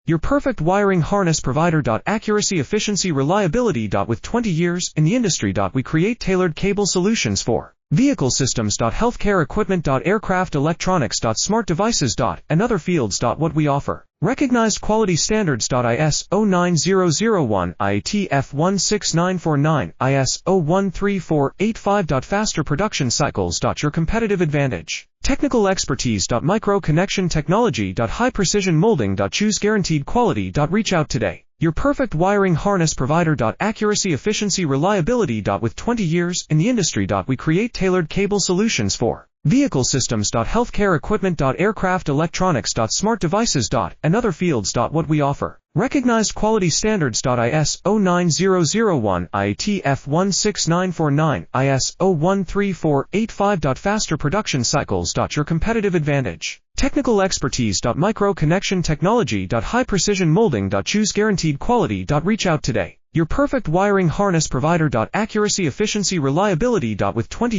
Your perfect wiring harness provider. Accuracy, efficiency, reliability. With 20 years in the industry. We create tailored cable solutions for vehicle systems. Healthcare equipment. Aircraft electronics. Smart devices. And other fields. What we offer. Recognized quality standards. ISO 9001, IATF 16949, ISO 13485. Faster production cycles. Your competitive advantage. Technical expertise. Micro connection technology. High precision molding. Choose guaranteed quality. Reach out today. Your perfect wiring harness provider. Accuracy, efficiency, reliability. With 20 years in the industry. We create tailored cable solutions for vehicle systems. Healthcare equipment. Aircraft electronics. Smart devices. And other fields. What we offer. Recognized quality standards. ISO 9001, IATF 16949, ISO 13485. Faster production cycles. Your competitive advantage. Technical expertise. Micro connection technology. High precision molding. Choose guaranteed quality. Reach out today. Your perfect wiring harness provider. Accuracy, efficiency, reliability. With 20